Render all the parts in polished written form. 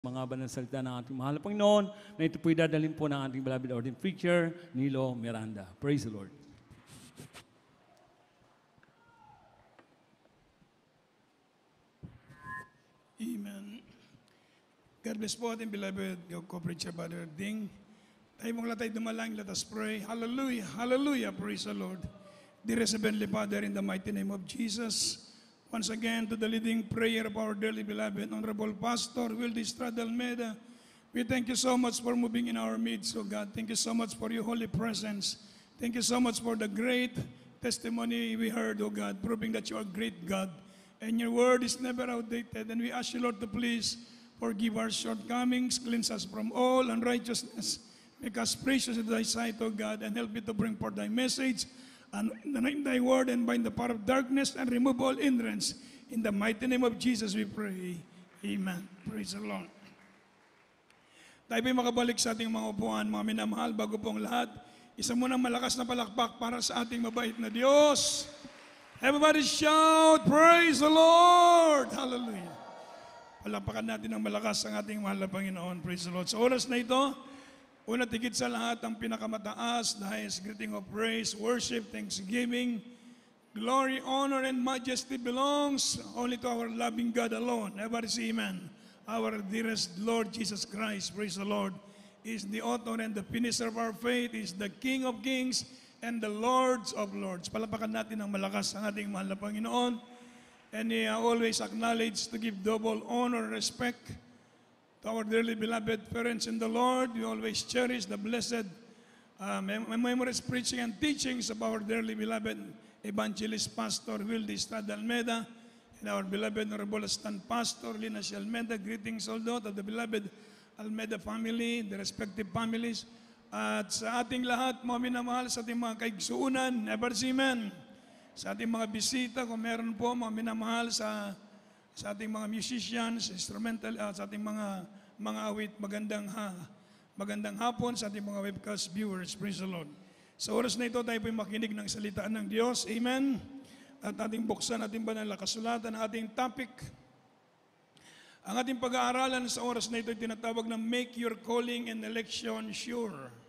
Mga banal na salita ng ating mahal na Panginoon na ito po'y dadalhin po ng ating beloved ordained preacher, Nilo Miranda. Praise the Lord. Amen. God bless po ating beloved co-preacher, Brother Ding. Tayo mong latay dumalang, let us pray. Hallelujah, hallelujah, praise the Lord. Dear Heavenly Father, in the mighty name of Jesus, once again, to the leading prayer of our dearly beloved, Honorable Pastor Wildy Estrada Almeida, we thank you so much for moving in our midst, oh God. Thank you so much for your holy presence. Thank you so much for the great testimony we heard, oh God, proving that you are great God. And your word is never outdated. And we ask you, Lord, to please forgive our shortcomings, cleanse us from all unrighteousness, make us precious in thy sight, O God, and help me to bring forth thy message, and in thy word, and bind the power of darkness, and remove all hindrance. In the mighty name of Jesus we pray. Amen. Praise the Lord. Tayo po'y makabalik sa ating mga upuan, mga minamahal, bago pong lahat. Isa munang malakas na palakpak para sa ating mabait na Diyos. Everybody shout, praise the Lord! Hallelujah. Palakpakan natin ng malakas ang ating mahal na Panginoon. Praise the Lord. Sa oras na ito, una tigit sa lahat ang pinakamataas, the highest greeting of praise, worship, thanksgiving, glory, honor, and majesty belongs only to our loving God alone. Everybody say amen. Our dearest Lord Jesus Christ, praise the Lord, is the author and the finisher of our faith, is the King of kings, and the Lords of Lords. Palapakan natin ng malakas ang ating mahal na Panginoon. And He always acknowledge to give double honor and respect to our dearly beloved parents in the Lord. We always cherish the blessed memories, preaching, and teachings of our dearly beloved evangelist pastor Wildy Estrada Almeida and our beloved Honorable Assistant Pastor Lina C. Almeida. Greetings also to the beloved Almeida family, the respective families. At sa ating lahat, mga minamahal, sa ating mga kaigsuunan, never see men. Sa ating mga bisita, kung meron po, mga minamahal, sa ating mga musicians, instrumental, sa ating mga awit, magandang hapon sa ating mga webcast viewers. Praise the Lord. Sa oras na ito, tayo po'y makinig ng salitaan ng Diyos. Amen. At ating buksan, ating banal na kasulatan, ating topic. Ang ating pag-aaralan sa oras na ito ay tinatawag na Make Your Calling and Election Sure.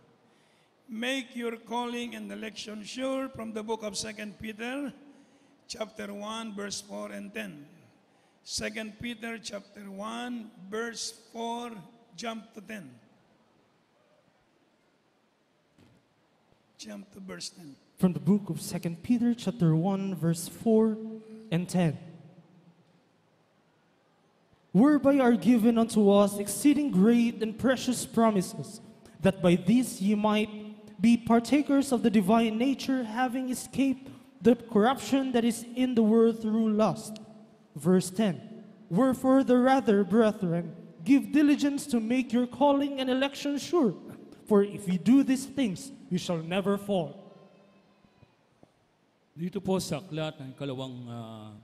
Make your calling and election sure, from the book of 2 Peter, chapter 1, verse 4 and 10. 2 Peter, chapter 1, verse 4, jump to 10. Jump to verse 10. From the book of 2 Peter, chapter 1, verse 4 and 10. Whereby are given unto us exceeding great and precious promises, that by these ye might be partakers of the divine nature, having escaped the corruption that is in the world through lust. Verse 10. Wherefore the rather, brethren, give diligence to make your calling and election sure, for if ye do these things, you shall never fall. Dito po sa aklat ng ikalawang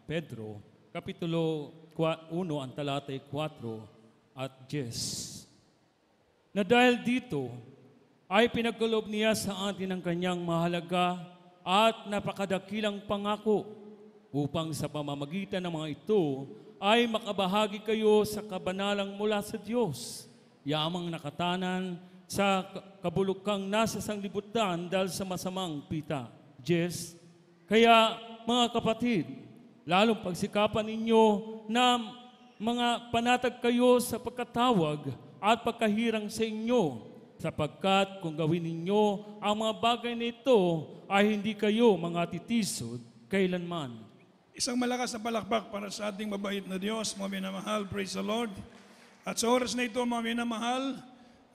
Pedro, kapitulo 1, ang talatay 4 at 10. Na dahil dito, ay pinagkaloob niya sa atin ang kanyang mahalaga at napakadakilang pangako upang sa pamamagitan ng mga ito ay makabahagi kayo sa kabanalang mula sa Diyos, yamang nakatanan sa kabulukang nasa sanglibutan dahil sa masamang pita. Yes. Kaya mga kapatid, lalong pagsikapan ninyo na mga panatag kayo sa pagkatawag at pagkahirang sa inyo, sapagkat kung gawin ninyo ang mga bagay na ito, ay hindi kayo mga titisod kailanman. Isang malakas na palakpak para sa ating mabait na Diyos, mga minamahal, praise the Lord. At sa oras na ito, mga minamahal,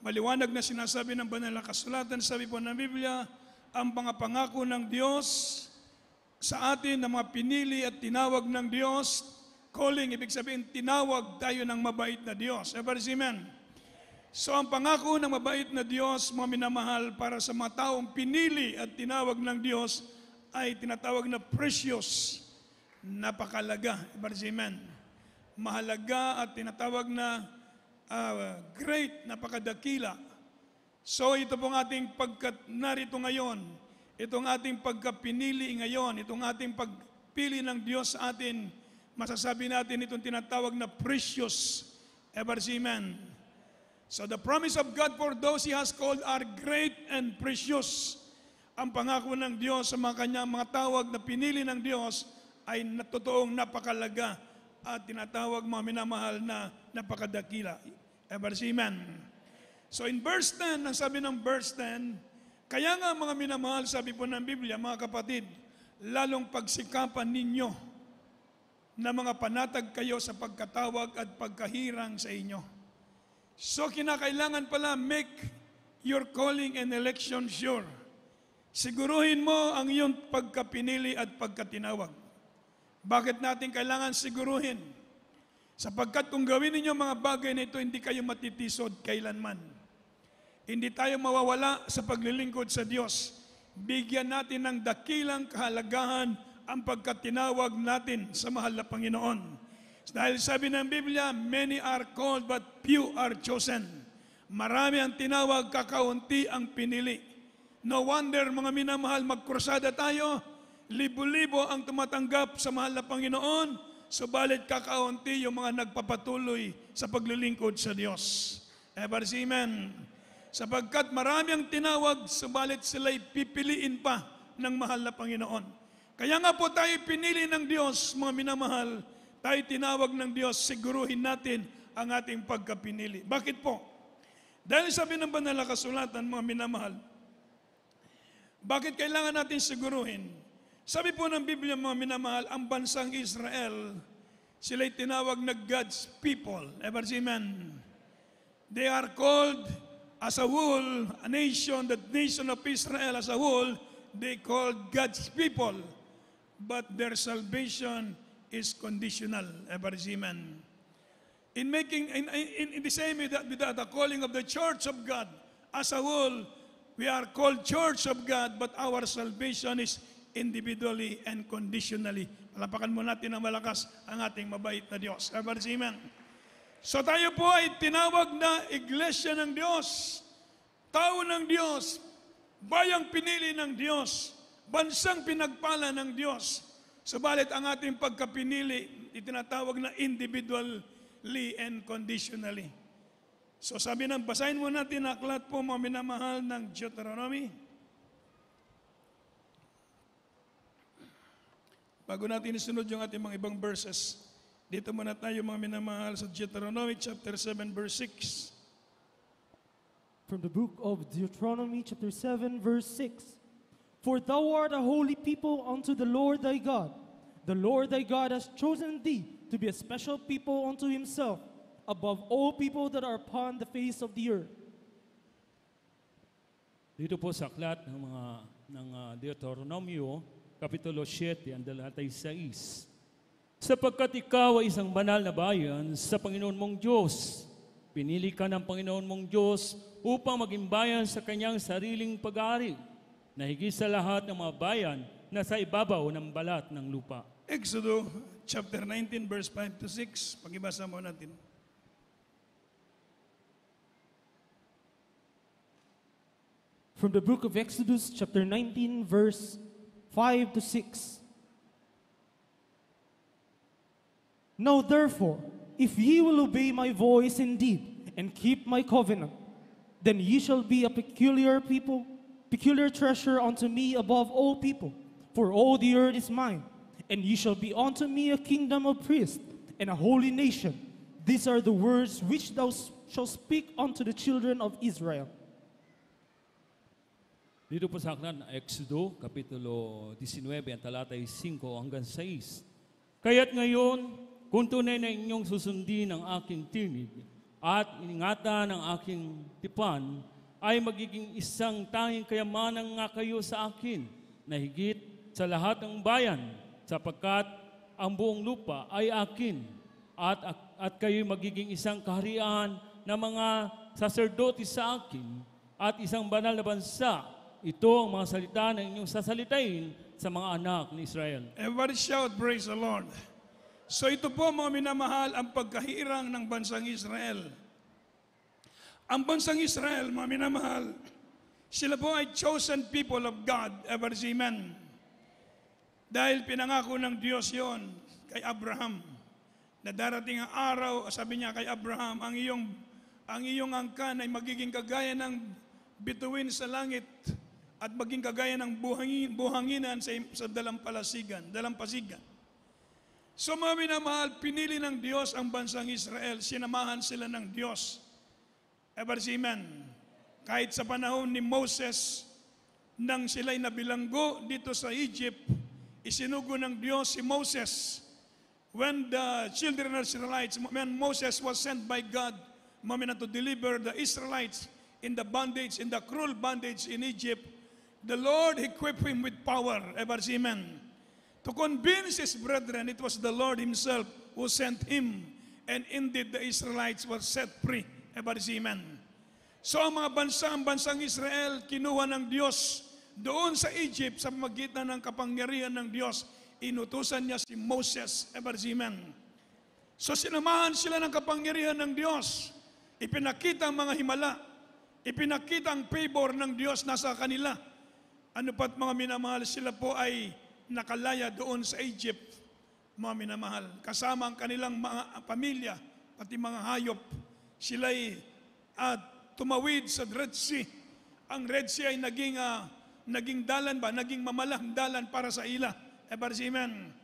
maliwanag na sinasabi ng banal na kasulatan, sabi po ng Biblia, ang mga pangako ng Diyos sa atin na mga pinili at tinawag ng Diyos. Calling, ibig sabihin, tinawag tayo ng mabait na Diyos. Everybody say amen. So ang pangako ng mabait na Diyos, mga minamahal, para sa mga taong pinili at tinawag ng Diyos ay tinatawag na precious, napakalaga. Everybody say amen. Mahalaga at tinatawag na great, napakadakila. So ito pong ating narito ngayon, itong ating pagkapinili ngayon, itong ating pagpili ng Diyos sa atin, masasabi natin itong tinatawag na precious. Ever say amen. So the promise of God for those He has called are great and precious. Ang pangako ng Diyos sa mga kanyang mga tawag na pinili ng Diyos ay totoong napakalaga at tinatawag mga minamahal na napakadakila. Ever say amen. So in verse 10, ang sabi ng verse 10, kaya nga mga minamahal, sabi po ng Biblia, mga kapatid, lalong pagsikapan ninyo na mga panatag kayo sa pagkatawag at pagkahirang sa inyo. So kinakailangan pala make your calling and election sure. Siguruhin mo ang iyong pagkapinili at pagkatinawag. Bakit natin kailangan siguruhin? Sapagkat kung gawin ninyo mga bagay na ito, hindi kayo matitisod kailanman. Hindi tayo mawawala sa paglilingkod sa Diyos. Bigyan natin ng dakilang kahalagahan ang pagkatinawag natin sa mahal na Panginoon. Dahil sabi ng Biblia, many are called but few are chosen. Marami ang tinawag, kakaunti ang pinili. No wonder, mga minamahal, magkrusada tayo, libo-libo ang tumatanggap sa mahal na Panginoon, subalit kakaunti yung mga nagpapatuloy sa paglilingkod sa Diyos. Ever say amen. Sapagkat marami ang tinawag, subalit sila'y pipiliin pa ng mahal na Panginoon. Kaya nga po tayo pinili ng Diyos, mga minamahal, tayo tinawag ng Diyos, siguruhin natin ang ating pagkapinili. Bakit po? Dahil sabi ng banal na kasulatan, mga minamahal, bakit kailangan natin siguruhin? Sabi po ng Biblia, mga minamahal, ang bansang Israel, sila'y tinawag na God's people. Ever say amen? They are called as a whole, a nation, the nation of Israel as a whole, they called God's people. But their salvation is conditional. Ever say amen? In the same way that with the calling of the church of God as a whole, we are called church of God, but our salvation is individually and conditionally. Palapakan mo natin ng malakas ang ating mabait na Diyos. Ever say amen? So tayo po ay tinawag na iglesia ng Diyos, tao ng Diyos, bayang pinili ng Diyos, bansang pinagpala ng Diyos. Subalit ang ating pagkapinili, itinatawag na individually and conditionally. So sabi ng, basahin mo natin aklat po, mga minamahal, ng Deuteronomy. Bago natin isunod yung ating mga ibang verses, dito muna tayo, mga minamahal, sa Deuteronomy chapter 7 verse 6. From the book of Deuteronomy chapter 7 verse 6. For thou art a holy people unto the Lord thy God. The Lord thy God has chosen thee to be a special people unto himself, above all people that are upon the face of the earth. Dito po sa aklat ng Deuteronomio, Kapitulo 7, ang talatay 6. Sapagkat ikaw ay isang banal na bayan sa Panginoon mong Diyos. Pinili ka ng Panginoon mong Diyos upang maging bayan sa kanyang sariling pag-aari, na higit sa lahat ng mga bayan na sa ibabaw ng balat ng lupa. Exodus chapter 19 verse 5 to 6. Pagibasa mo natin. From the book of Exodus chapter 19 verse 5 to 6. Now therefore, if ye will obey my voice indeed, and keep my covenant, then ye shall be a peculiar people, peculiar treasure unto me above all people, for all the earth is mine, and ye shall be unto me a kingdom of priests, and a holy nation. These are the words which thou shalt speak unto the children of Israel. Dito po sa aklat ng Exodo, Kapitulo 19, ang talatay 5 hanggang 6. Kaya't ngayon, kung tunay na inyong susundin ang aking tinig at ingatan ang aking tipan, ay magiging isang tanging kayamanan nga kayo sa akin, na higit sa lahat ng bayan, sapagkat ang buong lupa ay akin, at kayo magiging isang kaharian na mga saserdote sa akin, at isang banal na bansa. Ito ang mga salita na inyong sasalitain sa mga anak ni Israel. Everybody shout, praise the Lord. So ito po, mga minamahal, ang pagkahirang ng bansang Israel. Ang bansang Israel, mga minamahal, sila po ay chosen people of God. Ever say amen. Dahil pinangako ng Diyos yon kay Abraham na darating ang araw, sabi niya kay Abraham, ang iyong angkan ay magiging kagaya ng bituin sa langit at maging kagaya ng buhanginan sa dalampasigan. So mga minamahal, pinili ng Diyos ang bansang Israel, sinamahan sila ng Diyos. Ever amen. Kahit sa panahon ni Moses, nang sila'y nabilanggo dito sa Egypt, isinugo ng Diyos si Moses. When the children of Israelites, when Moses was sent by God, to deliver the Israelites in the bondage, in the cruel bondage in Egypt, the Lord equipped him with power. Ever amen. To convince his brethren, it was the Lord himself who sent him. And indeed, the Israelites were set free. Ever amen. So ang mga bansang Israel, kinuha ng Diyos doon sa Egypt sa magitan ng kapangyarihan ng Diyos. Inutusan niya si Moses. Ever amen. So sinamahan sila ng kapangyarihan ng Diyos. Ipinakita ang mga himala. Ipinakita ang favor ng Diyos nasa kanila. Ano pat mga minamahal, sila po ay nakalaya doon sa Egypt, mga minamahal. Kasama ang kanilang mga pamilya, pati mga hayop. Sila'y tumawid sa Red Sea. Ang Red Sea ay naging dalan ba? Naging mamalang dalan para sa ila. Ever amen.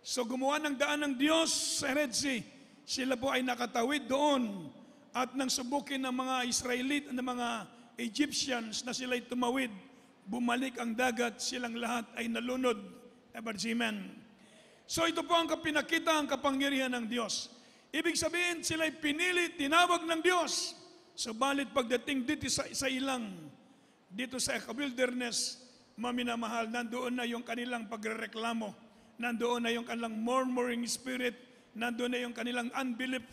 So gumawa ng daan ng Diyos sa Red Sea. Sila po ay nakatawid doon. At nang subukin ng mga Israelite, ng mga Egyptians na sila'y tumawid, bumalik ang dagat, silang lahat ay nalunod. Ever amen. So ito po ang pinakita ang kapangyarihan ng Diyos. Ibig sabihin, sila'y pinili, tinawag ng Diyos. Subalit pagdating dito sa ilang, dito sa wilderness, maminamahal, nandoon na yung kanilang pagrereklamo. Nandoon na yung kanilang murmuring spirit. Nandoon na yung kanilang unbelief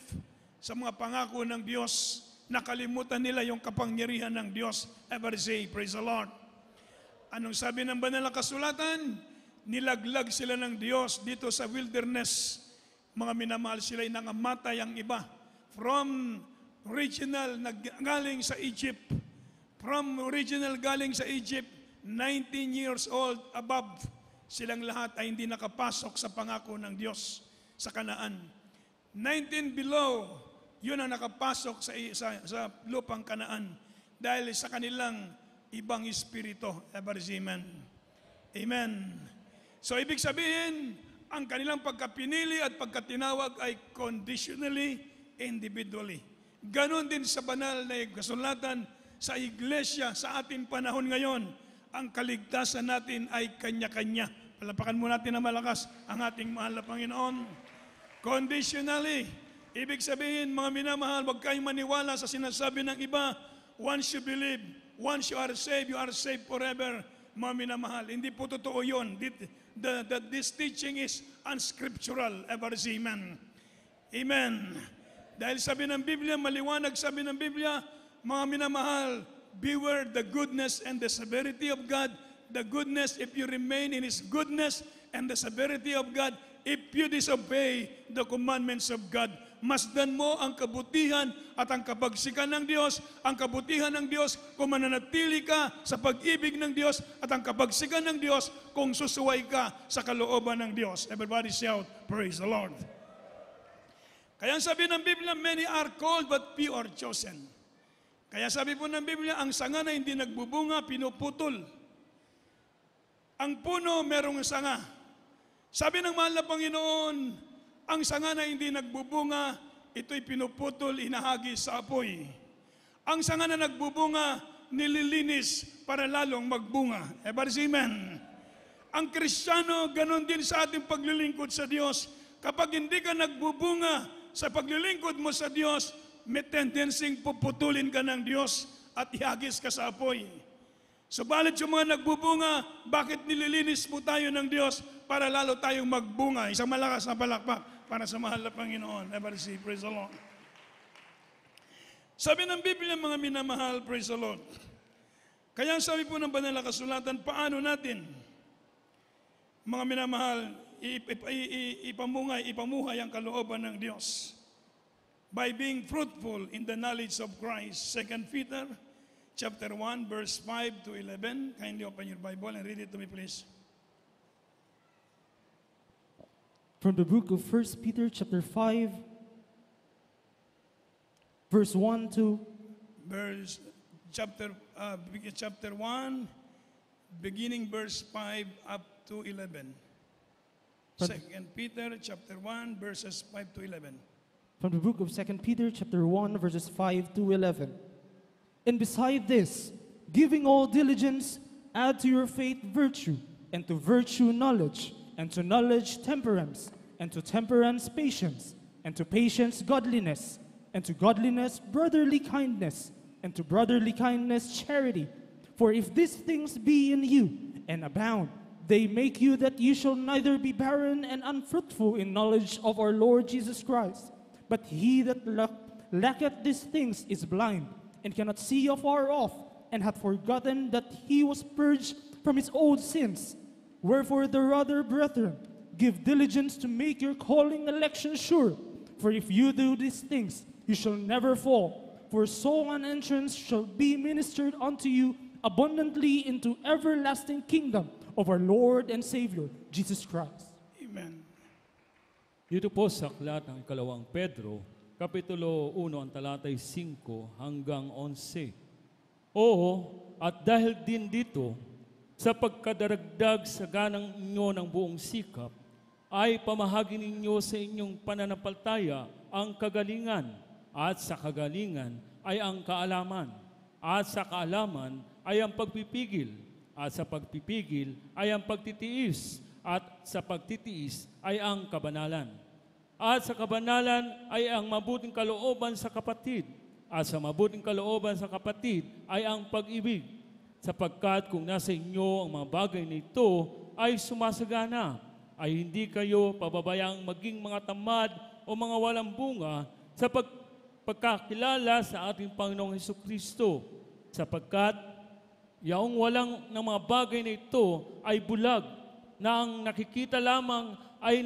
sa mga pangako ng Diyos. Nakalimutan nila yung kapangyarihan ng Diyos. Ever say, praise the Lord. Anong sabi ng banal na kasulatan? Nilaglag sila ng Diyos dito sa wilderness. Mga minamahal, sila'y nangamatay ang iba. From original galing sa Egypt. From original galing sa Egypt, 19 years old above, silang lahat ay hindi nakapasok sa pangako ng Diyos sa Kanaan. 19 below, yun ang nakapasok sa lupang Kanaan dahil sa kanilang ibang espiritu. Ever amen. Amen. So ibig sabihin, ang kanilang pagkapinili at pagkatinawag ay conditionally, individually. Ganon din sa banal na kasulatan sa iglesia sa ating panahon ngayon. Ang kaligtasan natin ay kanya-kanya. Palapakan mo natin na malakas ang ating mahal na Panginoon. Conditionally, ibig sabihin, mga minamahal, huwag kayong maniwala sa sinasabi ng iba. Once you believe, once you are saved forever. Mga minamahal, hindi po totoo yun. This teaching is unscriptural. Ever amen. Amen. Dahil sabi ng Biblia, maliwanag sabi ng Biblia, mga minamahal, beware the goodness and the severity of God. The goodness, if you remain in His goodness, and the severity of God, if you disobey the commandments of God. Masdan mo ang kabutihan at ang kabagsikan ng Diyos, ang kabutihan ng Diyos kung mananatili ka sa pag-ibig ng Diyos at ang kabagsikan ng Diyos kung susuway ka sa kalooban ng Diyos. Everybody shout, praise the Lord. Kaya sabi ng Biblia, many are called but few are chosen. Kaya sabi po ng Biblia, ang sanga na hindi nagbubunga, pinuputol. Ang puno, merong sanga. Sabi ng mahal na Panginoon, ang sanga na hindi nagbubunga, ito'y pinuputol, inahagis sa apoy. Ang sanga na nagbubunga, nililinis para lalong magbunga. Ever amen. Ang Kristiyano, ganon din sa ating paglilingkod sa Diyos. Kapag hindi ka nagbubunga sa paglilingkod mo sa Diyos, may tendensing puputulin ka ng Diyos at ihagis ka sa apoy. Subalit yung mga nagbubunga, bakit nililinis po tayo ng Diyos para lalo tayong magbunga? Isang malakas na palakpak para sa mahal na Panginoon. Ever see, praise the Lord. Sabi ng Biblia, mga minamahal, praise the Lord. Kaya sabi po ng banal na kasulatan, paano natin, mga minamahal, ipamuhay ang kalooban ng Diyos? By being fruitful in the knowledge of Christ. 2 Peter chapter 1, verse 5 to 11. Kindly open your Bible and read it to me, please. From the book of 1 Peter chapter 5, verse 1 to chapter 1, beginning verse 5 up to 11. From- 2 Peter chapter 1, verses 5 to 11. from the book of 2 Peter chapter 1, verses 5 to 11. And beside this, giving all diligence, add to your faith virtue, and to virtue knowledge, and to knowledge temperance, and to temperance patience, and to patience godliness, and to godliness brotherly kindness, and to brotherly kindness charity. For if these things be in you, and abound, they make you that you shall neither be barren and unfruitful in knowledge of our Lord Jesus Christ. But he that lacketh these things is blind, and cannot see afar off, and hath forgotten that he was purged from his old sins. Wherefore the rather, brethren, give diligence to make your calling election sure. For if you do these things, you shall never fall. For so an entrance shall be ministered unto you abundantly into everlasting kingdom of our Lord and Savior, Jesus Christ. Amen. Dito po sa aklat ng ikalawang Pedro, Kapitulo 1, ang talatay 5 hanggang 11. Oo, at dahil din dito, sa pagkadaragdag sa ganang inyo ng buong sikap, ay pamahagi ninyo sa inyong pananampalataya ang kagalingan, at sa kagalingan ay ang kaalaman, at sa kaalaman ay ang pagpipigil, at sa pagpipigil ay ang pagtitiis, at sa pagtitiis ay ang kabanalan. At sa kabanalan ay ang mabuting kalooban sa kapatid, at sa mabuting kalooban sa kapatid ay ang pag-ibig. Sapagkat kung nasa inyo ang mga bagay na ito ay sumasagana, ay hindi kayo pababayang maging mga tamad o mga walang bunga sa pagkakilala sa ating Panginoong Hesukristo. Sapagkat yaong walang ng mga bagay na ito ay bulag, na ang nakikita lamang ay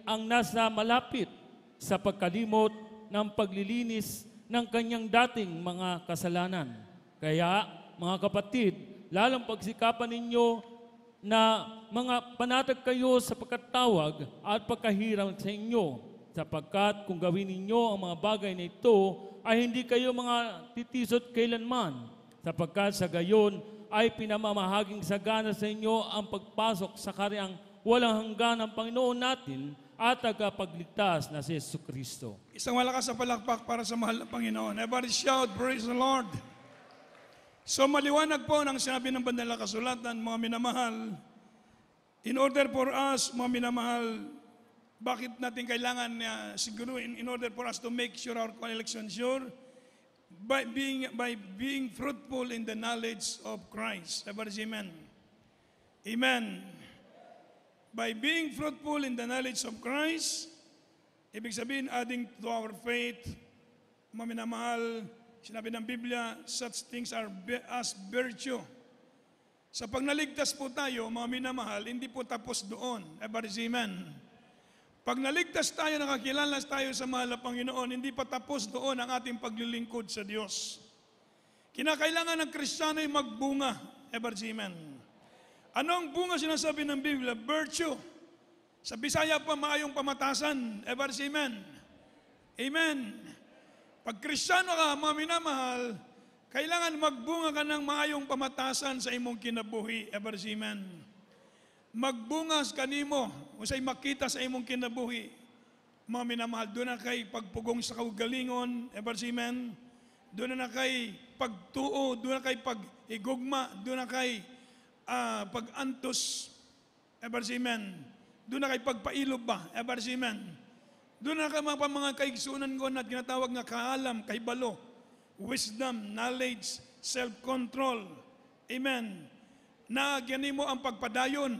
ang nasa malapit sa pagkalimot ng paglilinis ng kanyang dating mga kasalanan. Kaya, mga kapatid, lalong pagsikapan ninyo na mga panatag kayo sa pagkatawag at pagkahiram sa inyo, sapagkat kung gawin ninyo ang mga bagay na ito, ay hindi kayo mga titisot kailanman, sapagkat sa gayon ay pinamamahaging sagana sa inyo ang pagpasok sa karyang walang hanggan ng Panginoon natin at tagapagligtas na si Jesucristo. Isang malakas na palakpak para sa mahal na Panginoon. Everybody shout, praise the Lord. So maliwanag po ng sinabi ng banal na kasulatan, mga minamahal, in order for us, mga minamahal, bakit natin kailangan siguruin in order for us to make sure our election sure? By being fruitful in the knowledge of Christ. Everybody say amen. Amen. By being fruitful in the knowledge of Christ, ibig sabihin, adding to our faith, mga minamahal, sinabi ng Biblia, such things are as virtue. Sa pag naligtas po tayo, mga minamahal, hindi po tapos doon. Everybody say amen. Pag naligtas tayo, nakakilala tayo sa mahal na Panginoon, hindi pa tapos doon ang ating paglilingkod sa Diyos. Kinakailangan ng Kristiyano ay magbunga. Everybody say amen. Anong bunga sinasabi ng Biblia? Virtue. Sa Bisaya pa, maayong pamatasan. Everybody say amen. Amen. Pag Kristiyano ka, mga minamahal, kailangan magbunga ka ng maayong pamatasan sa imong kinabuhi. Everybody say amen. Magbungas kanimo, usay makita sa imong kinabuhi. Mga minamahal, doon na kay pagpugong sa kaugalingon. Everybody say amen. Doon na kay pagtuo, doon na kay pag-igugma, doon na kay pag-antos. Everybody say amen. Doon na kay pagpailob ba? Everybody say amen. Doon na kay mga kaigsunan ko na tinatawag nga kaalam, kaibalo, wisdom, knowledge, self-control. Amen. Na gani mo ang pagpadayon.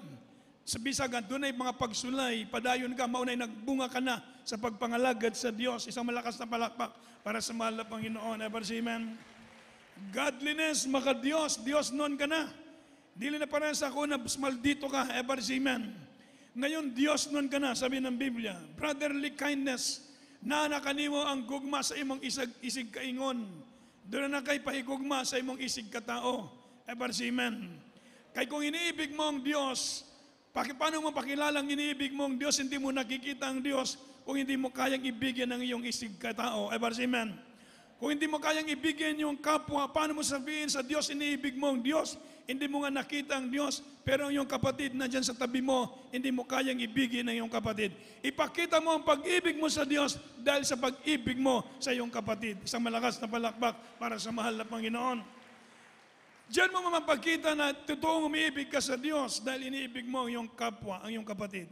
Sa bisagan, doon ay mga pagsulay, padayon ka, maunay nagbunga ka na sa pagpangalagad sa Diyos. Isang malakas na palakpak para sa mahal na Panginoon. Everybody say amen. Godliness, maka-Diyos, Diyos noon ka na. Dili na parang sa ako na maldito ka. Everybody say amen. Ngayon, Diyos noon ka na, sabi ng Biblia. Brotherly kindness, na nakanimo ang gugma sa imong isig kaingon. Doon na kay pahigugma sa imong isig katao. Everybody say amen. Kay kung iniibig mo ang Diyos, Paano mo pakilalang iniibig mo ang Diyos, hindi mo nakikita ang Diyos kung hindi mo kayang ibigyan ng iyong isig katao. Amen. Kung hindi mo kayang ibigyan yung kapwa, paano mo sabihin sa Diyos, iniibig mo ang Diyos? Hindi mo nga nakita ang Diyos, pero ang iyong kapatid na dyan sa tabi mo, hindi mo kayang ibigin ng iyong kapatid. Ipakita mo ang pag-ibig mo sa Diyos dahil sa pag-ibig mo sa iyong kapatid. Isang malakas na palakpak para sa mahal na Panginoon. Diyan mo mapagkita na totoong umiibig ka sa Diyos dahil iniibig mo ang iyong kapwa, ang iyong kapatid.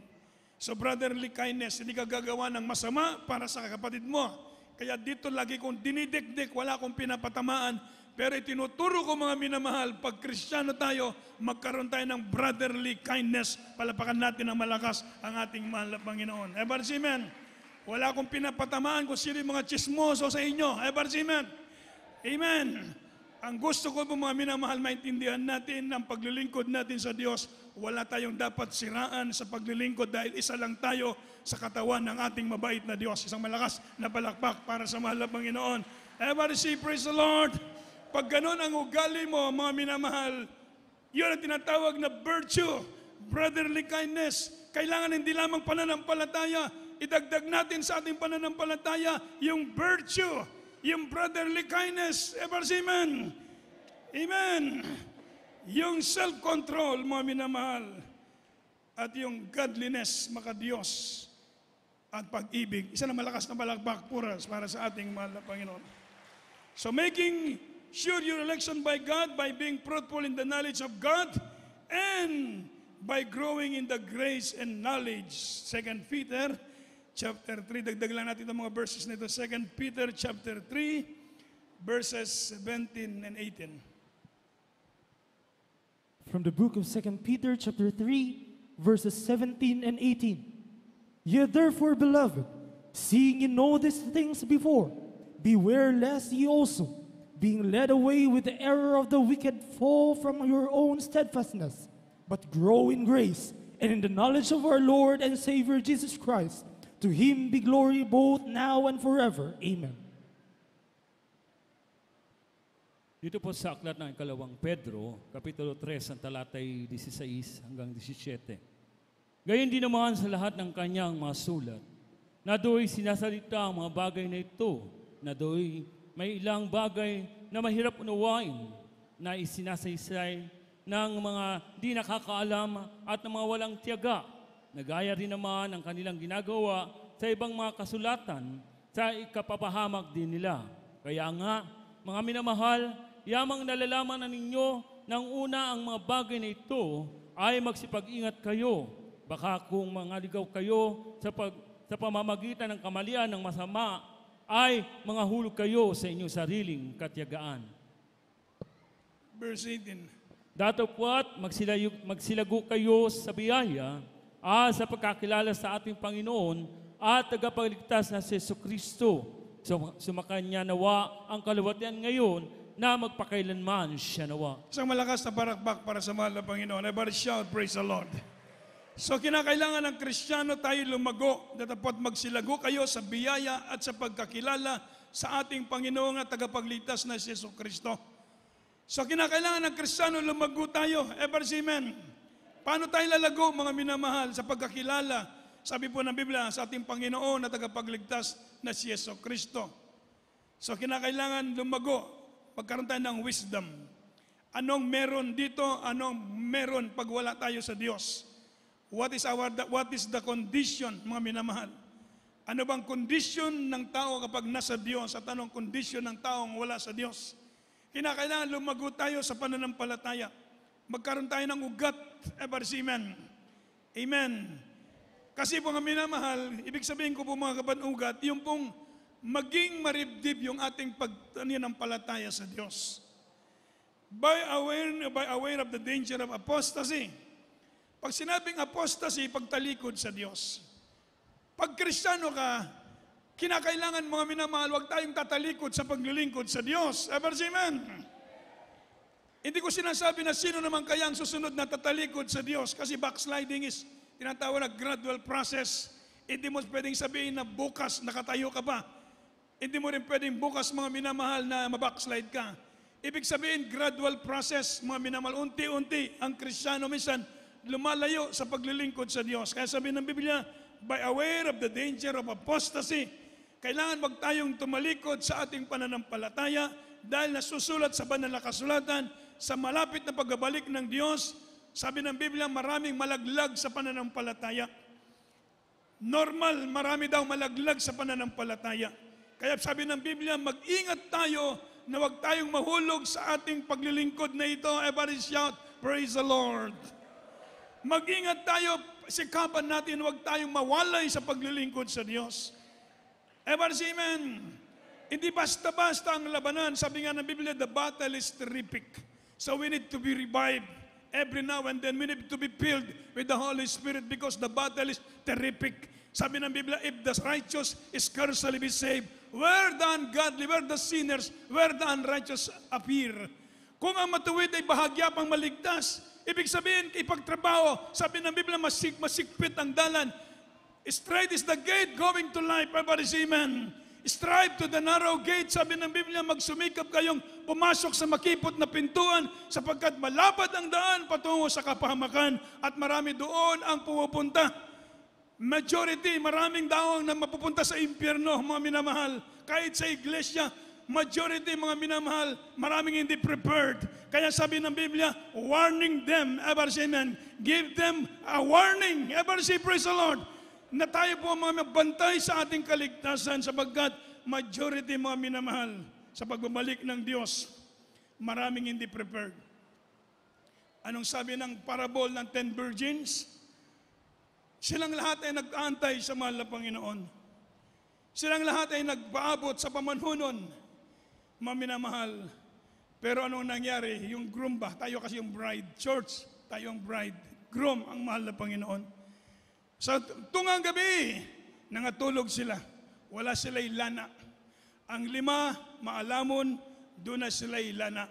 So brotherly kindness, hindi ka gagawa ng masama para sa kapatid mo. Kaya dito lagi kong dinidikdik, wala akong pinapatamaan, pero itinuturo ko mga minamahal, pag Kristiyano tayo, magkaroon tayo ng brotherly kindness. Palapakan natin ng malakas ang ating mahal na Panginoon. Amen. Wala akong pinapatamaan kung sino yung mga chismoso sa inyo. Amen. Ang gusto ko po mga minamahal, maintindihan natin ng paglilingkod natin sa Diyos. Wala tayong dapat siraan sa paglilingkod dahil isa lang tayo sa katawan ng ating mabait na Diyos. Isang malakas na palakpak para sa mahal na Panginoon. Everybody praise the Lord. Pag ganun ang ugali mo, mga minamahal, yun ang tinatawag na virtue, brotherly kindness. Kailangan hindi lamang pananampalataya, idagdag natin sa ating pananampalataya yung virtue, yung brotherly kindness. Amen. Yung self-control, mga minamahal, at yung godliness, maka-Diyos, at pag-ibig. Isa na malakas na palakpak para sa ating mahal na Panginoon. So making sure your election by God, by being fruitful in the knowledge of God, and by growing in the grace and knowledge. 2 Peter chapter 3, dagdag lang natin ang mga verses nito. 2 Peter chapter 3, verses 17 and 18. From the book of 2 Peter chapter 3, verses 17 and 18. Ye therefore, beloved, seeing ye know these things before, beware lest ye also, being led away with the error of the wicked, fall from your own steadfastness, but grow in grace and in the knowledge of our Lord and Savior Jesus Christ. To Him be glory both now and forever. Amen. Dito po sa aklat ng ikalawang Pedro, Kapitulo 3, ang talatay 16 hanggang 17. Gayon din naman sa lahat ng kanyang mga sulat, na do'y sinasalita ang mga bagay na ito, na do'y may ilang bagay na mahirap unawain, na isinasaysay ng mga di nakakaalam at ng mga walang tiyaga. Nagaya rin naman ang kanilang ginagawa sa ibang mga kasulatan sa ikapapahamak din nila. Kaya nga, mga minamahal, yamang nalalaman na ninyo nang una ang mga bagay na ito ay magsipag-ingat kayo. Baka kung mangaligaw kayo sa pamamagitan ng kamalian ng masama, ay mga hulog kayo sa inyong sariling katiyagaan. Verse 18. Datapwat magsilago kayo sa biyaya sa pagkakilala sa ating Panginoon at tagapagligtas na si Jesucristo. Sumakanya nawa ang kaluwatian ngayon na magpakailanman siya nawa. Isang malakas na parakbak para sa mahal na Panginoon. Everybody shout, praise the Lord. So kinakailangan ng Kristiyano tayo lumago, dapat magsilago kayo sa biyaya at sa pagkakilala sa ating Panginoon at tagapagligtas na si Jesucristo. So kinakailangan ng Kristiyano lumago tayo. Amen. Paano tayo lalago, mga minamahal, sa pagkakilala? Sabi po ng Biblia, sa ating Panginoon na tagapagligtas na si Jesucristo. So kinakailangan lumago, magkaroon tayo ng wisdom. Anong meron dito? Anong meron pag wala tayo sa Diyos? What is the condition, mga minamahal? Ano bang condition ng tao kapag nasa Diyos at anong condition ng taong wala sa Diyos? Kinakailangan lumago tayo sa pananampalataya. Magkaroon tayo ng ugat. Amen. Amen. Kasi po mga minamahal, ibig sabihin ko po mga kapag-ugat, yung pong maging maribdib yung ating pagtananampalataya sa Diyos. By aware of the danger of apostasy. Pag sinabing apostasy, pagtalikod sa Diyos. Pag Kristiyano ka, kinakailangan mga minamahal, huwag tayong tatalikod sa paglilingkod sa Diyos. Amen. Hindi ko sinasabi na sino naman kaya ang susunod na tatalikod sa Diyos kasi backsliding is tinatawag na gradual process. Hindi mo pwedeng sabihin na bukas nakatayo ka pa. Hindi mo rin pwedeng bukas mga minamahal na mabackslide ka. Ibig sabihin gradual process mga minamahal. Unti-unti ang Kristiyano minsan lumalayo sa paglilingkod sa Diyos. Kaya sabi ng Biblia, by aware of the danger of apostasy, kailangan wag tayong tumalikod sa ating pananampalataya dahil nasusulat sa banal na kasulatan, sa malapit na pagbabalik ng Diyos, sabi ng Biblia, maraming malaglag sa pananampalataya. Normal, marami daw malaglag sa pananampalataya. Kaya sabi ng Biblia, mag-ingat tayo na wag tayong mahulog sa ating paglilingkod na ito. Everybody shout, praise the Lord. Mag-ingat tayo, sikapan natin, wag tayong mawalay sa paglilingkod sa Diyos. Everybody say amen. Hindi basta-basta ang labanan. Sabi nga ng Biblia, the battle is terrific. So we need to be revived every now and then. We need to be filled with the Holy Spirit because the battle is terrific. Sabi ng Biblia, if the righteous scarcely be saved, where the ungodly, where the sinners, where the unrighteous appear. Kung ang matuwid ay bahagya pang maligtas, ibig sabihin, ipagtrabaho, sabi ng Biblia, masikpit ang dalan. Straight is the gate going to life. Everybody say amen. Strive to the narrow gate. Sabi ng Biblia, magsumikap kayong pumasok sa makipot na pintuan sapagkat malapad ang daan patungo sa kapahamakan at marami doon ang pumupunta. Majority, maraming daong na mapupunta sa impyerno, mga minamahal. Kahit sa iglesia, majority, mga minamahal, maraming hindi prepared. Kaya sabi ng Biblia, warning them. Everybody say amen. Give them a warning. Everybody say praise the Lord. Na tayo po mga bantay sa ating kaligtasan sapagkat majority, mga minamahal, sa pagbabalik ng Diyos, maraming hindi prepared. Anong sabi ng parable ng 10 virgins? Silang lahat ay nag-aantay sa mahal na Panginoon. Silang lahat ay nagpaabot sa pamanhunon, mga minamahal. Pero anong nangyari? Yung groom ba? Tayo kasi yung bride. Church, tayo ang bride. Groom ang mahal na Panginoon. Sa tungang gabi, nangatulog sila. Wala sila'y lana. Ang 5, maalamon, doon na sila'y lana.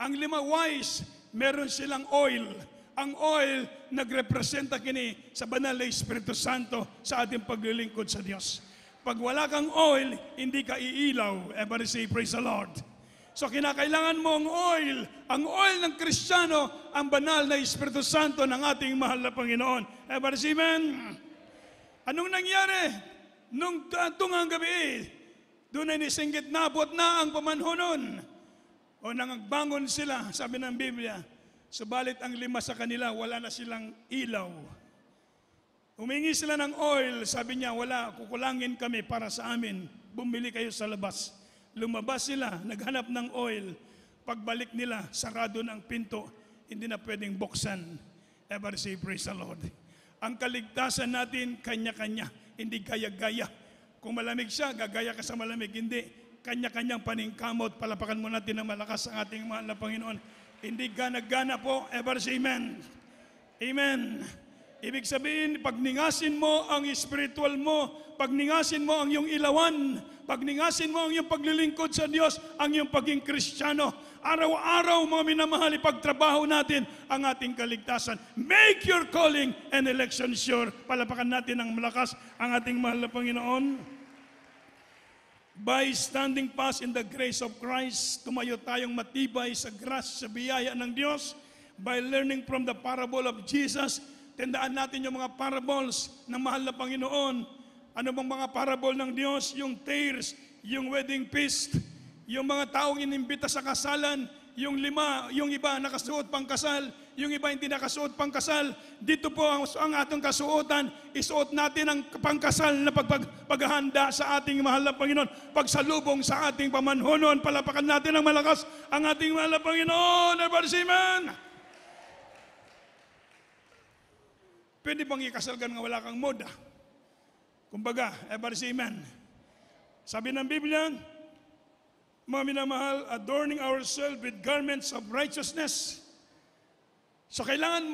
Ang 5, wise, meron silang oil. Ang oil, nagrepresenta kini sa banal na Espiritu Santo sa ating paglilingkod sa Diyos. Pag wala kang oil, hindi ka iilaw. Everybody say, praise the Lord. So kinakailangan mo ang oil ng Kristiyano, ang banal na Espiritu Santo ng ating mahal na Panginoon. Everybody say amen. Anong nangyari? Nung tungang gabi, doon ay nisinggit nabot na ang pamanhunon. O nangagbangon sila, sabi ng Biblia, subalit ang 5 sa kanila, wala na silang ilaw. Humingi sila ng oil, sabi niya, wala, kukulangin kami para sa amin. Bumili kayo sa labas. Lumabas sila, naghanap ng oil. Pagbalik nila, sarado na ang pinto. Hindi na pwedeng buksan. Ever say, praise the Lord. Ang kaligtasan natin, kanya-kanya. Hindi gaya-gaya. Kung malamig siya, gagaya ka sa malamig. Hindi. Kanya-kanyang paningkamot. Palapakan mo natin ng malakas ang ating mahal na Panginoon. Hindi gana-gana po. Ever say, amen. Amen. Ibig sabihin, pagningasin mo ang spiritual mo, pagningasin mo ang iyong ilawan, pagningasin mo ang iyong paglilingkod sa Diyos, ang iyong pagiging Kristiyano. Araw-araw, mga minamahal, ipagtrabaho natin ang ating kaligtasan. Make your calling and election sure. Palapakan natin ng malakas ang ating mahal na Panginoon. By standing fast in the grace of Christ, tumayo tayong matibay sa grasya, sa biyaya ng Diyos. By learning from the parable of Jesus, tandaan natin yung mga parables ng mahal na Panginoon. Ano bang mga parable ng Diyos? Yung tares, yung wedding feast, yung mga taong inimbita sa kasalan, yung 5, yung iba nakasuot pang kasal, yung iba hindi nakasuot pang kasal. Dito po ang atong kasuotan, isuot natin ang pangkasal na paghahanda sa ating mahal na Panginoon. Pagsalubong sa ating pamanhonon, palapakan natin ng malakas ang ating mahal na Panginoon. Everybody say amen. Pwede bang ikasal ka nga wala kang moda? Kumbaga, everybody say amen. Sabi ng Biblia, mga minamahal, adorning ourselves with garments of righteousness. So kailangan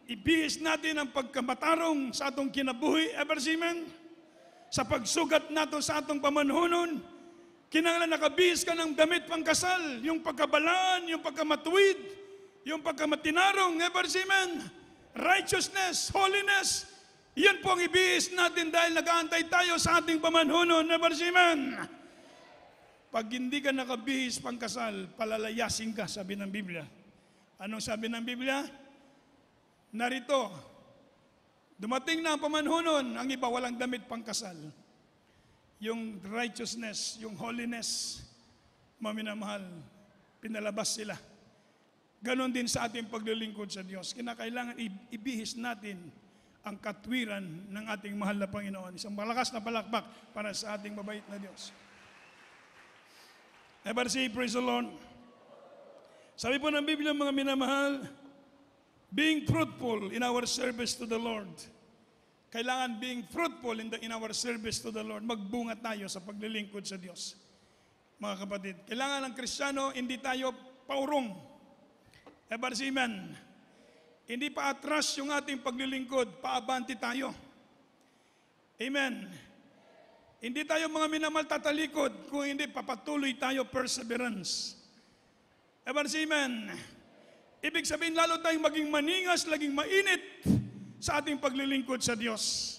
ibihis natin ang pagkamatarong sa atong kinabuhi, everybody say amen. Sa pagsugat nato sa atong pamanhonon, kinanglan nakabihis ka ng damit pangkasal, yung pagkabalaan, yung pagkamatuwid, yung pagkamatinarong, everybody say amen. Righteousness, holiness, yan po ang ibihis natin dahil nag-aantay tayo sa ating pamanhunon. Never say amen. Pag hindi ka nakabihis pangkasal, palalayasin ka, sabi ng Biblia. Anong sabi ng Biblia? narito, dumating na ang pamanhonon, ang iba walang damit pangkasal. Yung righteousness, yung holiness, mga minamahal, pinalabas sila. Ganon din sa ating paglilingkod sa Diyos. Kinakailangan ibihis natin ang katwiran ng ating mahal na Panginoon. Isang malakas na palakpak para sa ating mabait na Diyos. Everybody say, praise the Lord. Sabi po ng Biblia, mga minamahal, being fruitful in our service to the Lord. Kailangan being fruitful in our service to the Lord. Magbunga tayo sa paglilingkod sa Diyos. Mga kapatid, kailangan ng Kristiyano, hindi tayo paurong. Everybody say amen. Hindi pa atras yung ating paglilingkod, paabanti tayo. Amen. Hindi tayo mga minamahal tatalikod, kung hindi papatuloy tayo, perseverance. Everybody say amen. Ibig sabihin, lalo tayong maging maningas, laging mainit sa ating paglilingkod sa Diyos.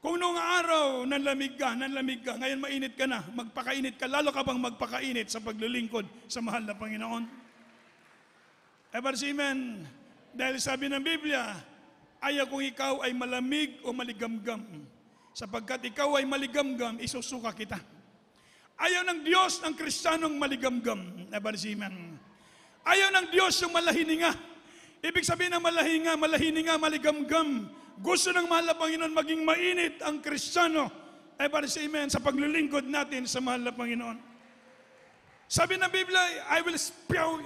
Kung noong araw, nanlamig ka, ngayon mainit ka na, magpakainit ka, lalo ka bang magpakainit sa paglilingkod sa mahal na Panginoon? Ever say amen? Dahil sabi ng Biblia, ayaw kung ikaw ay malamig o maligamgam. Sapagkat ikaw ay maligamgam, isusuka kita. Ayaw ng Diyos ang Kristiyanong maligamgam. Ever say amen? Ayaw ng Diyos yung malahininga. Ibig sabihin ng malahininga, maligamgam. Gusto ng mahal na Panginoon maging mainit ang Kristiyano. Ever say amen? Sa paglilingkod natin sa mahal na Panginoon. Sabi ng Biblia, I will spew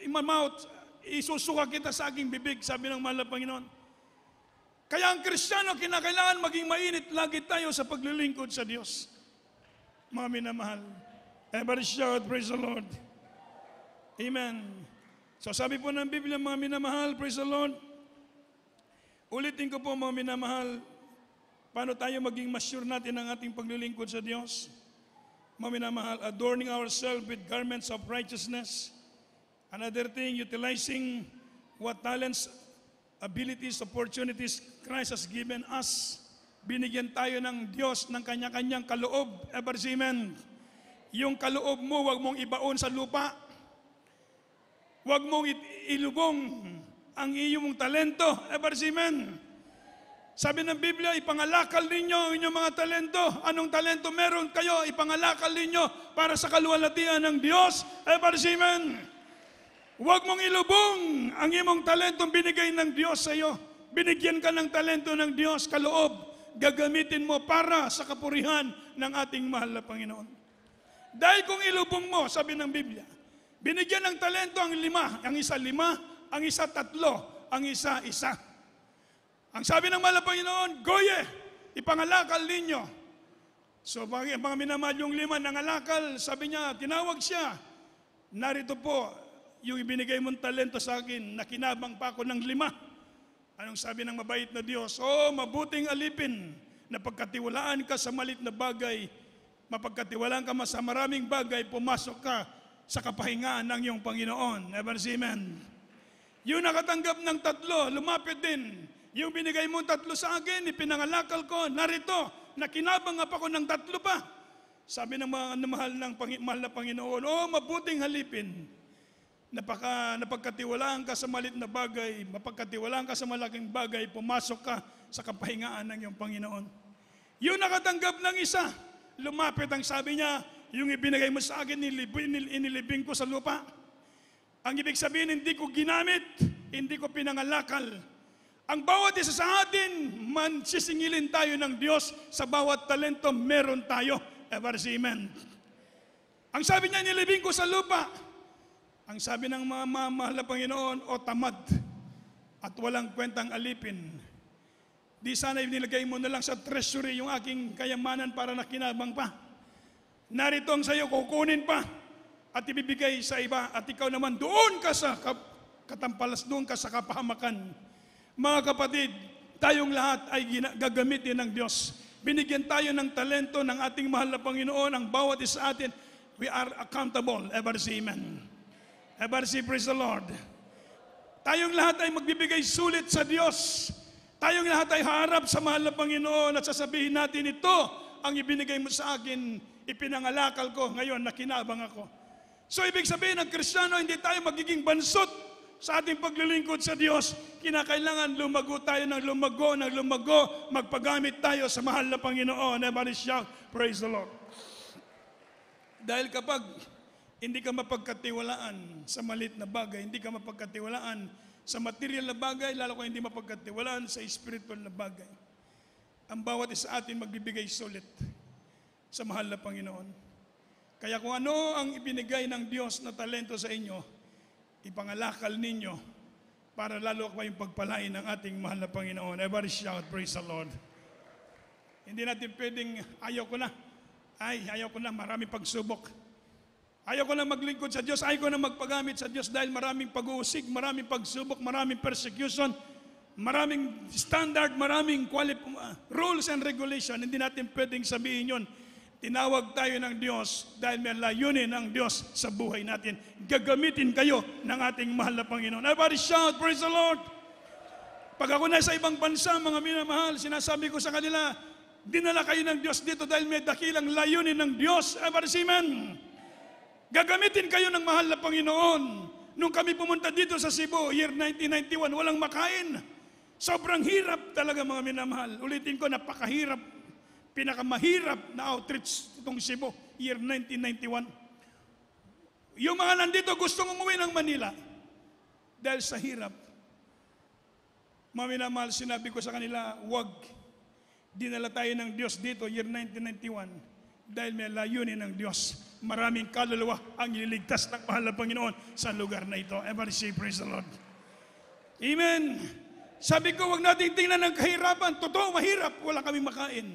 in my mouth. Isusuka kita sa aking bibig, sabi ng mahal na Panginoon. Kaya ang Kristiyano, kinakailangan maging mainit lagi tayo sa paglilingkod sa Diyos. Mga minamahal. Everybody shout, praise the Lord. Amen. So sabi po ng Biblia, mga minamahal, praise the Lord. Ulitin ko po, mga minamahal, paano tayo maging mas sure natin ang ating paglilingkod sa Diyos. Mga minamahal, adorning ourselves with garments of righteousness. Another thing, utilizing what talents, abilities, opportunities Christ has given us. Binigyan tayo ng Diyos ng kanya-kanyang kaloob. Ever say amen? Yung kaloob mo, wag mong ibaon sa lupa. Wag mong ilubong ang iyong talento. Ever say amen? Sabi ng Biblia, ipangalakal ninyo ang inyong mga talento. Anong talento meron kayo? Ipangalakal ninyo para sa kaluwalhatian ng Diyos. Ever say amen? Huwag mong ilubong ang imong talentong binigay ng Diyos sa iyo. Binigyan ka ng talento ng Diyos, kaloob. Gagamitin mo para sa kapurihan ng ating mahal na Panginoon. Dahil kung ilubong mo, sabi ng Biblia, binigyan ng talento ang 5. Ang isa 5, ang isa 3, ang isa 1. Ang sabi ng mahal na Panginoon, Goye, ipangalakal ninyo. So mga minamahal yung 5 nangalakal, sabi niya, tinawag siya. Narito po, yung ibinigay mong talento sa akin, nakinabang pa ako ng 5. Anong sabi ng mabait na Diyos? Mabuting alipin, na pagkatiwalaan ka sa malit na bagay, mapagkatiwalaan ka sa maraming bagay, pumasok ka sa kapahingaan ng iyong Panginoon. Ever say amen? Yung nakatanggap ng 3, lumapit din. Yung binigay mong 3 sa akin, ipinangalakal ko, narito, nakinabang pa ako ng 3 pa. Sabi ng mga mahal na Panginoon, mabuting halipin, napagkatiwalaan ka sa malit na bagay, mapagkatiwalaan ka sa malaking bagay, pumasok ka sa kapahingaan ng iyong Panginoon. Yung nakatanggap ng isa, lumapit ang sabi niya, yung ibinigay mo sa akin, inilibing ko sa lupa. Ang ibig sabihin, hindi ko ginamit, hindi ko pinangalakal. Ang bawat isa sa atin, sisingilin tayo ng Diyos sa bawat talento, meron tayo. Ever say amen. Ang sabi niya, inilibing ko sa lupa. Ang sabi ng mga mahal na Panginoon, tamad at walang kwentang alipin. Di sana inilagay mo na lang sa treasury yung aking kayamanan para nakinabang pa. Narito ang sayo, kukunin pa at ibibigay sa iba. At ikaw naman, doon ka sa katampalas, doon ka sa kapahamakan. Mga kapatid, tayong lahat ay gagamitin ng Diyos. Binigyan tayo ng talento ng ating mahal na Panginoon. Ang bawat isa atin, we are accountable. Ever say amen. Ever say praise the Lord. Tayong lahat ay magbibigay sulit sa Diyos. Tayong lahat ay harap sa mahal na Panginoon at sasabihin natin, ito ang ibinigay mo sa akin, ipinangalakal ko, ngayon nakinabang ako. So ibig sabihin ng Kristiyano, hindi tayo magiging bansot sa ating paglilingkod sa Diyos, kinakailangan lumago tayo ng lumago, magpagamit tayo sa mahal na Panginoon. Everybody shout, praise the Lord. Dahil kapag hindi ka mapagkatiwalaan sa maliit na bagay, hindi ka mapagkatiwalaan sa material na bagay, lalo kung hindi mapagkatiwalaan sa spiritual na bagay, ang bawat isa atin magbibigay sulit sa mahal na Panginoon. Kaya kung ano ang ibinigay ng Diyos na talento sa inyo, ipangalakal ninyo para lalo kayong pagpalain ng ating mahal na Panginoon. Everybody shout, praise the Lord. Hindi natin pwedeng, ayaw ko na, maraming pagsubok. Ayaw ko na maglingkod sa Diyos, ayaw ko na magpagamit sa Diyos dahil maraming pag-uusig, maraming pagsubok, maraming persecution, maraming standard, maraming rules and regulation. Hindi natin pwedeng sabihin yun. Tinawag tayo ng Diyos dahil may layunin ng Diyos sa buhay natin. Gagamitin kayo ng ating mahal na Panginoon. Everybody shout, praise the Lord. Pag ako na sa ibang bansa, mga minamahal, sinasabi ko sa kanila, dinala kayo ng Diyos dito dahil may dakilang layunin ng Diyos. Everybody say amen. Gagamitin kayo ng mahal na Panginoon. Nung kami pumunta dito sa Cebu, year 1991, walang makain. Sobrang hirap talaga, mga minamahal. Ulitin ko, napakahirap. Pinakamahirap na outreach itong Cebu, year 1991. Yung mga nandito gustong umuwi ng Manila dahil sa hirap. Mga minamahal, sinabi ko sa kanila, wag. Dinala tayo ng Diyos dito, year 1991, dahil may layunin ng Diyos. Maraming kaluluwa ang ililigtas ng mahal na Panginoon sa lugar na ito. Everybody say, praise the Lord. Amen. Sabi ko, wag natin tingnan ng kahirapan. Totoo, mahirap. Wala kaming makain.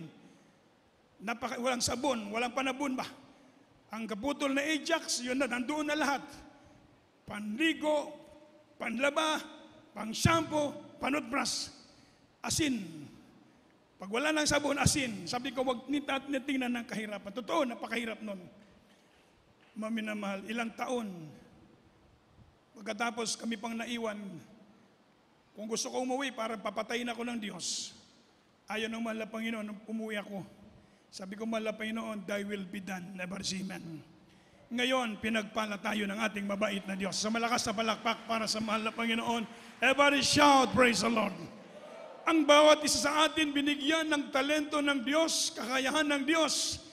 Walang sabon, walang panabon ba? Ang kaputol na Ajax, yun na, nandoon na lahat. Panligo, panlaba, pang-shampoo, panutbrush, asin. Pag wala ng sabon, asin. Sabi ko, huwag nitingnan ng kahirapan. Totoo, napakahirap nun. Maminamahal, ilang taon. Pagkatapos kami pang naiwan, kung gusto ko umuwi para papatayin ako ng Diyos, ayaw ng mahal na Panginoon, umuwi ako. Sabi ko, mahal na Panginoon, thy will be done. Never see man. Ngayon, pinagpala tayo ng ating mabait na Diyos. Sa malakas na palakpak para sa mahal na Panginoon. Everybody shout, praise the Lord. Ang bawat isa sa atin binigyan ng talento ng Diyos, kakayahan ng Diyos.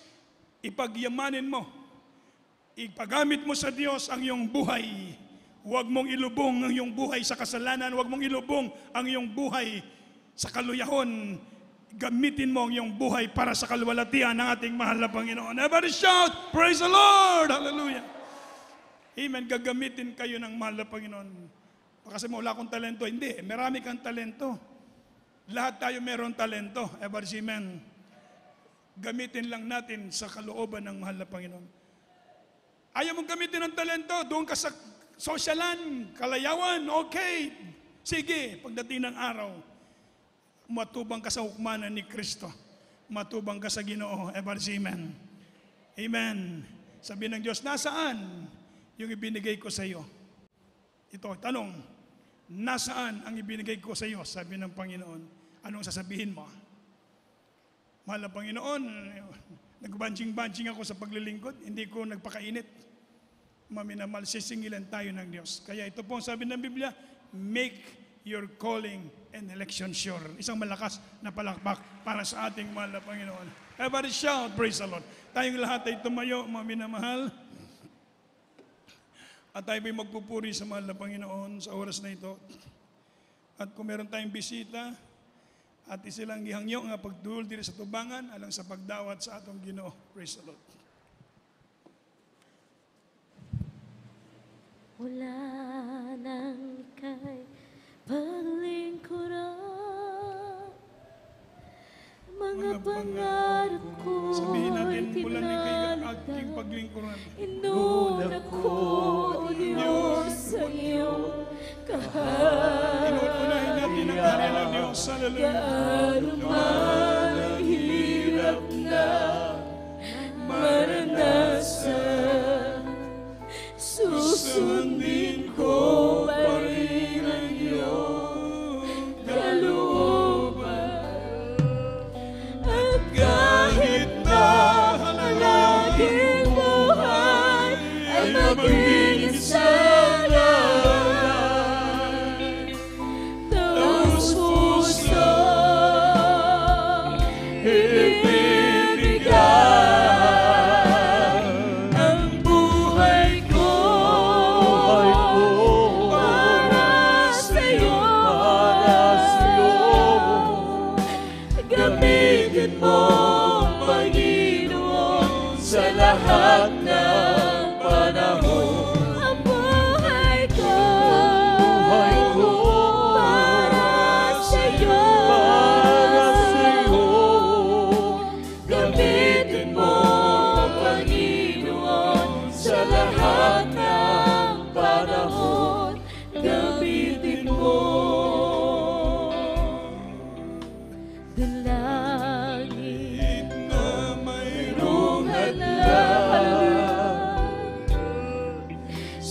Ipagyamanin mo. Ipagamit mo sa Diyos ang iyong buhay. Huwag mong ilubong ang iyong buhay sa kasalanan. Huwag mong ilubong ang iyong buhay sa kaluyahon. Gamitin mo ang iyong buhay para sa kaluwalhatian ng ating mahal na Panginoon. Everybody shout, praise the Lord! Hallelujah! Amen. Gagamitin kayo ng mahal na Panginoon. Kasi wala akong talento. Hindi, marami kang talento. Lahat tayo meron talento. Everybody say amen. Gamitin lang natin sa kalooban ng mahal na Panginoon. Ayaw mong gamitin ng talento, doon ka sa sosyalan, kalayawan, okay. Sige, pagdating ng araw, matubang ka sa hukmanan ni Kristo. Matubang ka sa Ginoo. Everybody say amen. Amen. Sabi ng Diyos, nasaan yung ibinigay ko sa iyo? Ito, tanong, nasaan ang ibinigay ko sa iyo? Sabi ng Panginoon. Anong sasabihin mo? Mahal na Panginoon, nagbanjing-banjing ako sa paglilingkod, hindi ko nagpakainit. Maminamahal, sisingilan tayo ng Diyos. Kaya ito po ang sabi ng Biblia, make your calling and election sure. Isang malakas na palakpak para sa ating mahal na Panginoon. Everybody shout, praise the Lord. Tayong lahat ay tumayo, mga minamahal. At tayo ay magpupuri sa mahal na Panginoon sa oras na ito. At kung meron tayong bisita, at isilang gihangyo nga pagdul diri sa tubangan, alang sa pagdawat sa atong Ginoo. Praise the Lord. Wala nang ika'y paglingkuran, mga pangarap ko Sabihin natin, mula ni kay ating paglingkuran. inuna ko, O Diyos, sa iyong kaharian. Inuunahin natin ang karya ng Diyos. Hallelujah. Gaano man ang hirap na maranasan, susundin ko pa rin ang iyong kalooban. At kahit na ang aking buhay ay maging isa na lang,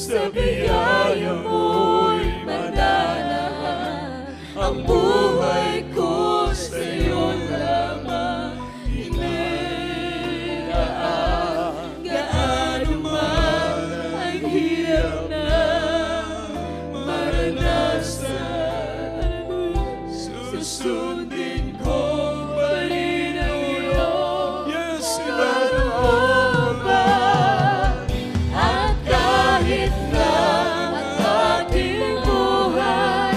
sa biyaya mo'y mananahan. Ang buhay ko sa iyo lamang iniraan. Gaano man ang hirap na maranasan, susundin ko pa rin ang iyong Yes, kalooban. At kahit na ang ating buhay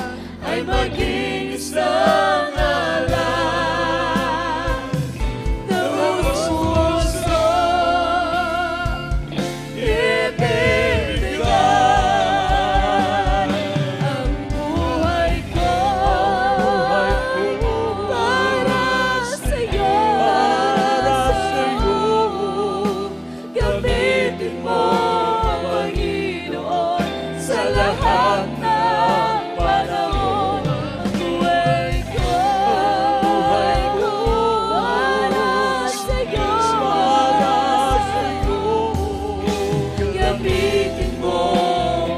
ay maging isang alam, taos puso ibibigay ang buhay ko para sa'yo. Gamitin mo, Panginoon, sa lahat ng panahon. Ang buhay ko para sa'yo. Gamitin mo,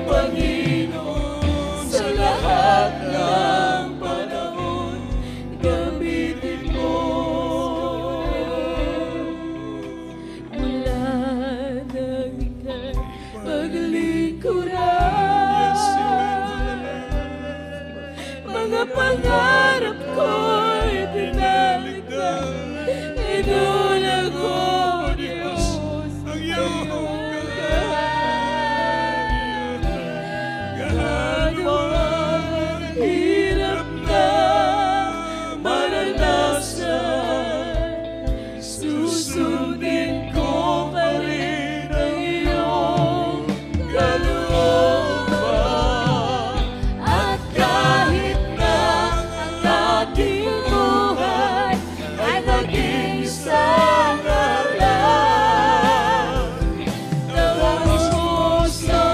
Panginoon, sa lahat ng panahon. Gamitin mo. Mula nang ika'y paglingkuran, mga pangarap ko'y tinalikdan. Inulang ko, Diyos, ang iyong gaano ang hirap na maranasan, susundin ko pa rin ang iyong kalooban. At kahit na ang ating buhay ay maging isang alam, taos puso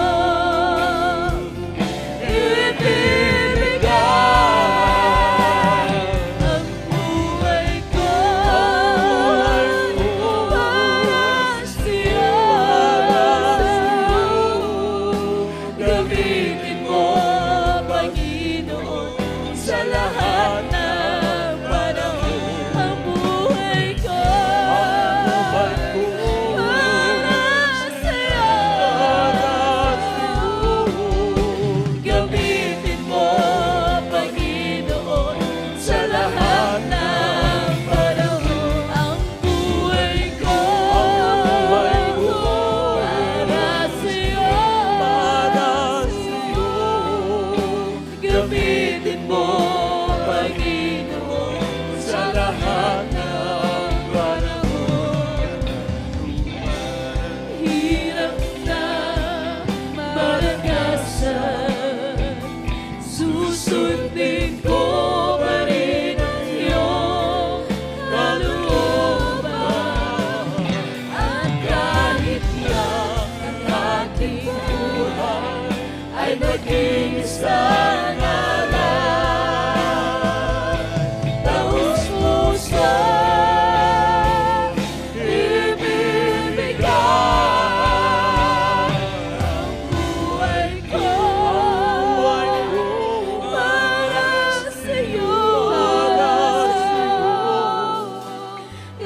ibibigay ang buhay ko para sa'yo. Gamitin mo, Panginoon, sa lahat ng panahon. Ang buhay ko para sa'yo. Gamitin mo, Panginoon, sa lahat ng panahon. Ang buhay ko para sa'yo. Gamitin mo, Panginoon, sa lahat ng panahon. Hirap na maranasan, susundin ko pa rin ang iyong kalooban. At kahit na ang ating buhay ay maging isang alam, taos puso ibibigay ang buhay ko para sa'yo.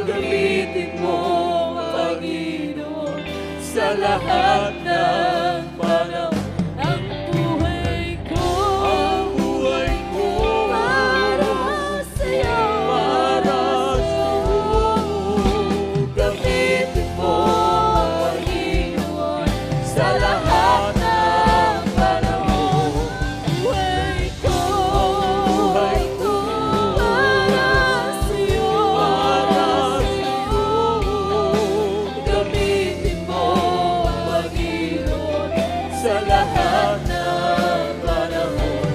Gamitin mo, Panginoon, sa lahat ng panahon. Ang buhay ko para sa'yo. Gamitin mo, Panginoon, sa lahat ng panahon. Buhay ko para sa'yo. Gamitin mo, Panginoon, sa lahat ng panahon.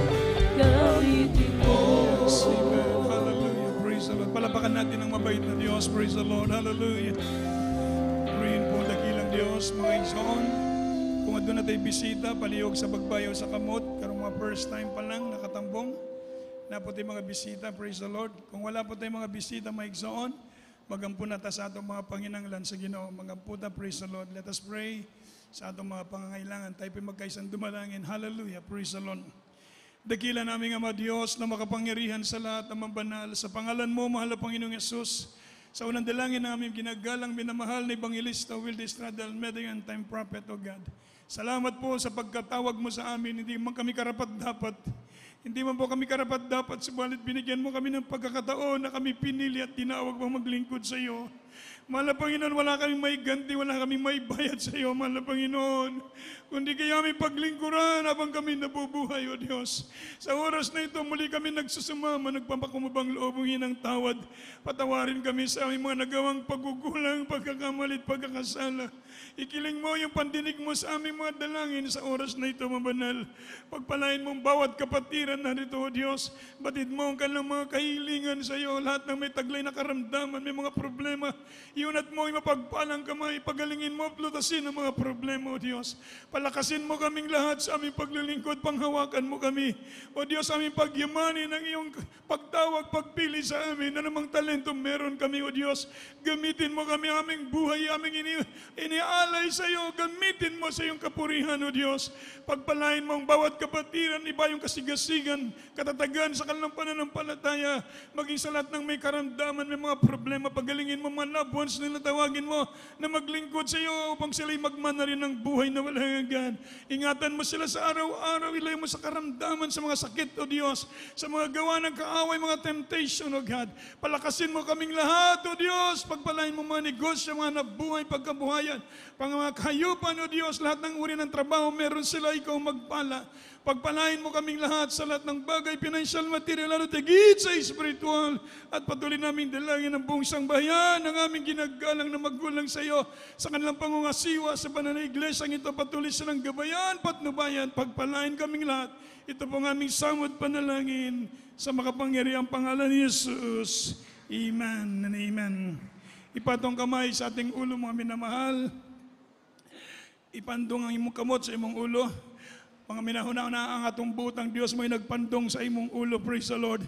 Gamitin mo. Hallelujah. Praise the Lord. Palapakan natin ang mabait na Diyos. Praise the Lord. Hallelujah. Purihin po dakilang Diyos, mga igsoon. Kung doon na tayo bisita, palihog sa bagbayaw sa kamot, karong mga first time pa lang, nakatambong, na po tayo mga bisita, praise the Lord. Kung wala po tayo mga bisita, mga igsoon, magampo na ta sa atong mga panginanglan sa Ginoo. Magampo ta, praise the Lord. Let us pray. sa atong mga pangangailangan. Tayo po'y magkaisang dumalangin. Hallelujah. Praise the Lord. Dakila namin Ama Diyos na makapangyarihan sa lahat ng mga banal. Sa pangalan mo, mahal na Panginoong Yesus, sa unang dalangin namin, ginagalang, minamahal na Evangelista Wilde Estrada Almeida and Time Prophet, O God. Salamat po sa pagkatawag mo sa amin. Hindi man kami karapat-dapat. Hindi man po kami karapat-dapat, subalit binigyan mo kami ng pagkakataon na kami pinili at tinawag mo maglingkod sa iyo. Mahal na Panginoon, wala kaming may ganti, wala kaming may bayad sa iyo, mahal na Panginoon. Kundi kayo aming paglingkuran habang kami nabubuhay, O Diyos. Sa oras na ito, muli kami nagsusumama, nagpapakumabang loob ng tawad. Patawarin kami sa aming mga nagawang pagkukulang, pagkakamalit, pagkakasala. Ikiling mo yung pandinig mo sa aming mga dalangin sa oras na ito, mabanal. Pagpalain mong bawat kapatiran narito, O Diyos. Batid mo ang kanilang mga kahilingan sa iyo. Lahat ng may taglay na karamdaman, may mga problema. Iunat mo yung mapagpalang kamay. Pagalingin mo, plutasin ang mga problema, O Diyos. Palakasin mo kaming lahat sa aming paglilingkod. Panghawakan mo kami. O Diyos, aming pagyamanin ang iyong pagtawag, pagpili sa amin. Na namang talento meron kami, O Diyos. Gamitin mo kami aming buhay, aming inialay sa iyo. Gamitin mo sa iyong kapurihan, O Diyos. Pagpalain mo ang bawat kapatiran, iba yung kasigasigan, katatagan sa kanilang pananampalataya, maging sa lahat ng may karamdaman, may mga problema, pagalingin mo mga loved ones nila, tawagin mo na maglingkod sa iyo upang sila'y magmana rin ng buhay na walang hanggan. Ingatan mo sila sa araw-araw, ilay mo sa karamdaman, sa mga sakit, O Diyos, sa mga gawa ng kaaway, mga temptation, O God. Palakasin mo kaming lahat, O Diyos, pagpalain mo mga negosyo, mga nabuhay, pagkabuhayan, mga kahayupan, O Diyos, lahat ng uri ng trabaho, meron sila, ikaw magpala. Pagpalain mo kaming lahat sa lahat ng bagay, financial, material, lalo tigit sa spiritual. At patuloy namin dalangin ang buong sangbayan, ang aming ginagalang na magulang sa iyo, sa kanilang pangungasiwa, sa banal na iglesia, ito patuloy silang gabayan, patnubayan, pagpalain kaming lahat. Ito po ang aming samod panalangin sa makapangyarihang pangalan ni Jesus. Amen and amen. Ipatong kamay sa ating ulo, mga minamahal. Ipandong ang imong kamot sa imong ulo. Mga minahuna-una ang atong butang Diyos mo'y nagpandong sa imong ulo. Praise the Lord.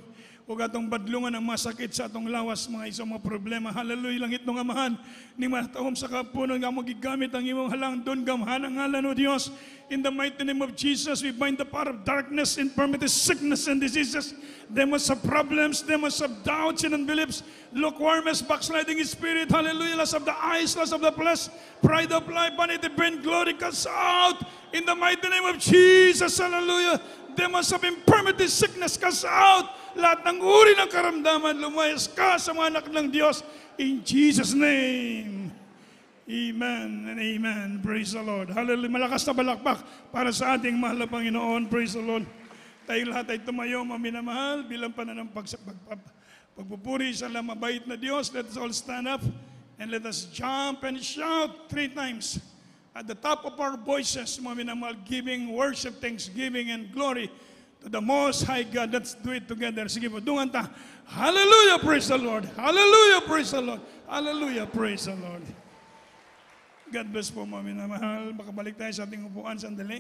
Huwag atong badlungan ang masakit sa atong lawas, mga isang mga problema. Hallelujah. Langit nung amahan, ni matahom sa kapunon, nga magigamit ang imong halang doon, gamhan ang ngalan o Diyos. In the mighty name of Jesus, we bind the power of darkness, infirmities, sickness, and diseases, demons of problems, demons of doubts and unbeliefs, lukewarmness, backsliding spirit, hallelujah, lust of the eyes, lust of the flesh, pride of life, vanity, vain glory, cast out, in the mighty name of Jesus, hallelujah. Demons of infirmity, sickness, cast out. Lahat ng uri ng karamdaman, lumayas ka sa mga anak ng Diyos. In Jesus' name. Amen and amen. Praise the Lord. Hallelujah. Malakas na balakpak para sa ating mahal na Panginoon. Praise the Lord. Tayo lahat ay tumayo, maminamahal, bilang pagpupuri sa mabait na Diyos. Let us all stand up and let us jump and shout 3 times. At the top of our voices, mga minamahal, giving worship, thanksgiving, and glory to the Most High God. Let's do it together. Sige po, dungan ta. Hallelujah, praise the Lord. Hallelujah, praise the Lord. Hallelujah, praise the Lord. God bless po, mga minamahal. Makabalik tayo sa ating upuan sandali.